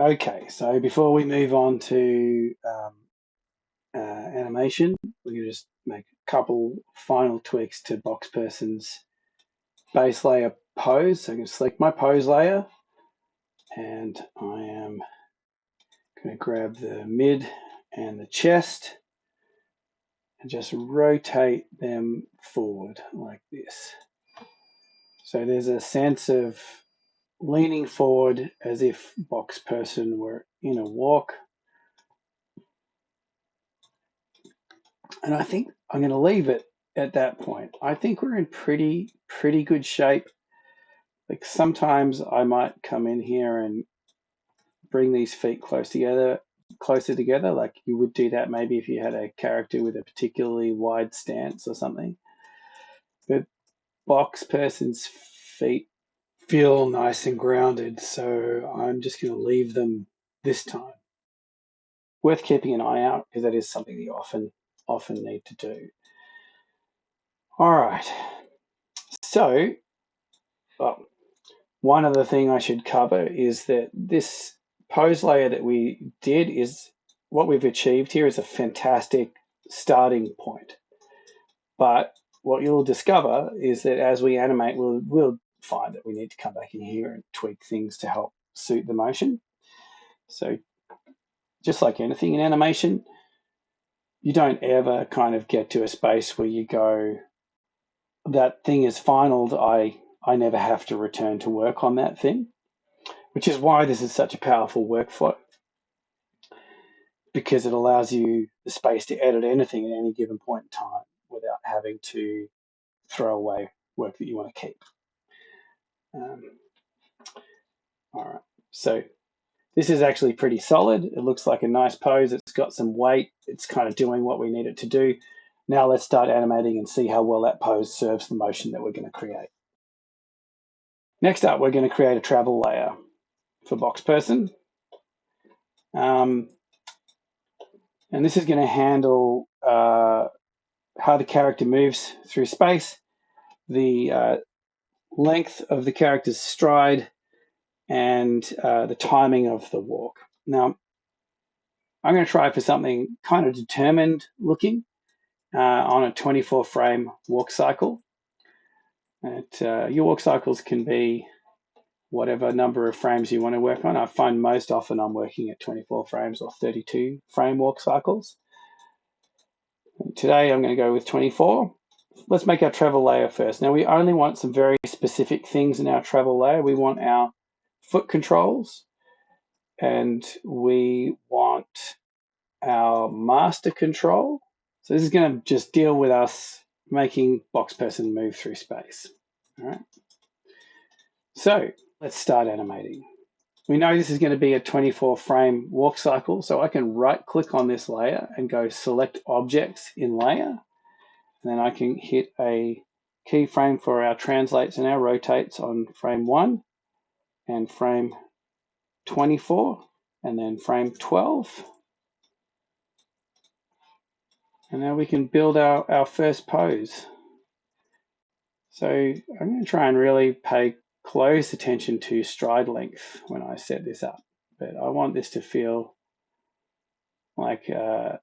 Okay, so before we move on to animation, we're going to just make a couple final tweaks to boxPerson's base layer pose. So I'm going to select my pose layer, and I am going to grab the mid and the chest and just rotate them forward like this. So there's a sense of leaning forward as if boxPerson were in a walk. And I think I'm going to leave it at that point. I think we're in pretty good shape. Like sometimes I might come in here and bring these feet closer together. Like you would do that maybe if you had a character with a particularly wide stance or something. But boxPerson's feet feel nice and grounded, so I'm just going to leave them this time. Worth keeping an eye out because that is something you often need to do. All right. So, one other thing I should cover is that this pose layer that we did is what we've achieved here is a fantastic starting point. But what you'll discover is that as we animate, we'll find that we need to come back in here and tweak things to help suit the motion. So just like anything in animation, you don't ever kind of get to a space where you go, that thing is final, I never have to return to work on that thing, which is why this is such a powerful workflow, because it allows you the space to edit anything at any given point in time without having to throw away work that you want to keep. All right, so this is actually pretty solid. It looks like a nice pose. It's got some weight. It's kind of doing what we need it to do. Now let's start animating and see how well that pose serves the motion that we're going to create. Next up, we're going to create a travel layer for boxPerson. And this is going to handle how the character moves through space, the length of the character's stride, and the timing of the walk. Now, I'm going to try for something kind of determined looking on a 24 frame walk cycle. Your walk cycles can be whatever number of frames you want to work on. I find most often I'm working at 24 frames or 32 frame walk cycles. Today I'm going to go with 24. Let's make our travel layer first. Now we only want some very specific things in our travel layer. We want our foot controls, and we want our master control. So this is going to just deal with us making boxPerson move through space. All right. So let's start animating. We know this is going to be a 24 frame walk cycle, so I can right click on this layer and go select objects in layer. And then I can hit a keyframe for our translates and our rotates on frame 1 and frame 24 and then frame 12. And now we can build our first pose. So I'm going to try and really pay close attention to stride length when I set this up. But I want this to feel like a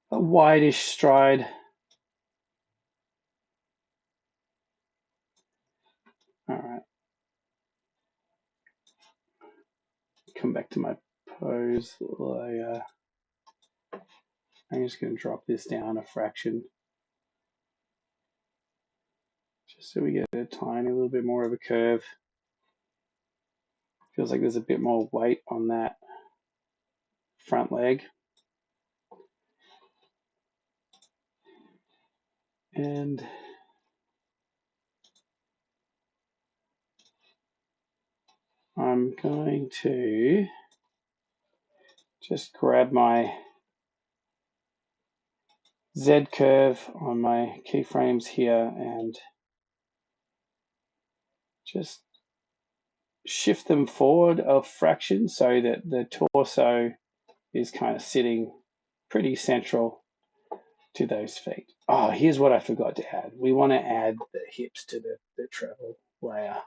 wide-ish stride. All right. Come back to my pose layer. I'm just going to drop this down a fraction, just so we get a tiny little bit more of a curve. Feels like there's a bit more weight on that front leg. And I'm going to just grab my Z curve on my keyframes here and just shift them forward a fraction so that the torso is kind of sitting pretty central to those feet. Oh, here's what I forgot to add. We want to add the hips to the travel layer.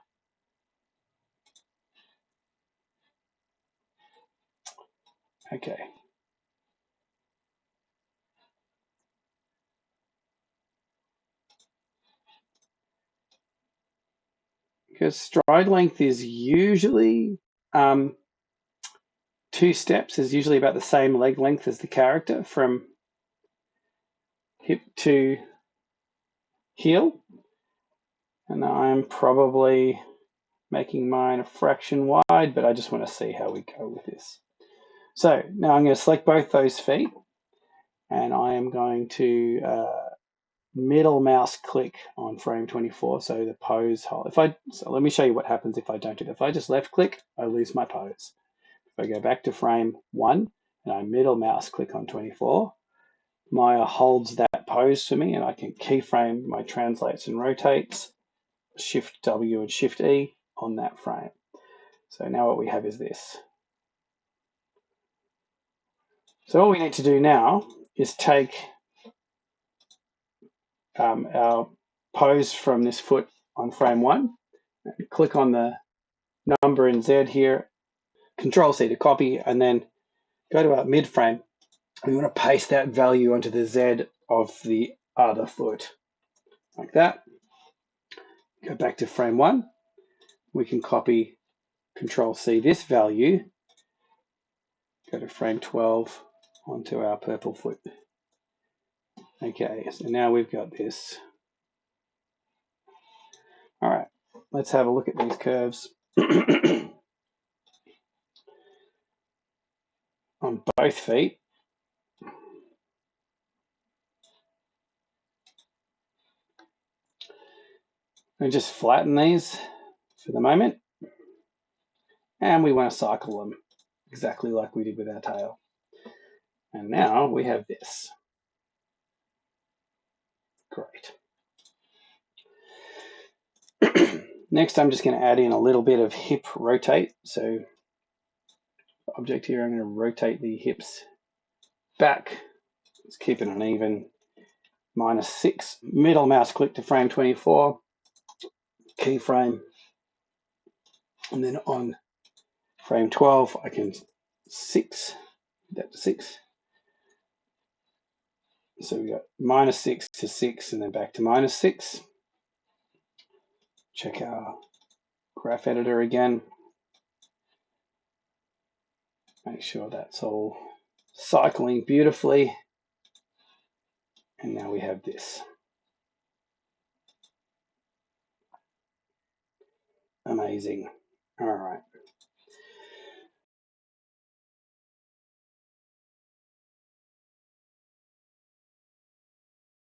Okay. Because stride length is usually 2 steps, is usually about the same leg length as the character from hip to heel. And I'm probably making mine a fraction wide, but I just want to see how we go with this. So now I'm going to select both those feet, and I am going to middle mouse click on frame 24, so the pose hold. So let me show you what happens if I don't do that. If I just left click, I lose my pose. If I go back to frame 1 and I middle mouse click on 24, Maya holds that pose for me, and I can keyframe my translates and rotates, Shift W and Shift E on that frame. So now what we have is this. So all we need to do now is take our pose from this foot on frame 1, and click on the number in Z here, Control C to copy, and then go to our mid frame. We want to paste that value onto the Z of the other foot, like that. Go back to frame 1. We can copy Control C this value, go to frame 12 onto our purple foot. Okay, so now we've got this. All right, let's have a look at these curves. On both feet. And just flatten these for the moment. And we want to cycle them exactly like we did with our tail. And now we have this. Great. Next, I'm just going to add in a little bit of hip rotate. So object here, I'm going to rotate the hips back. Let's keep it an even -6. Middle mouse click to frame 24. Keyframe. And then on frame 12, I can 6. That to 6. So we got -6 to 6 and then back to -6. Check our graph editor again. Make sure that's all cycling beautifully. And now we have this. Amazing. All right.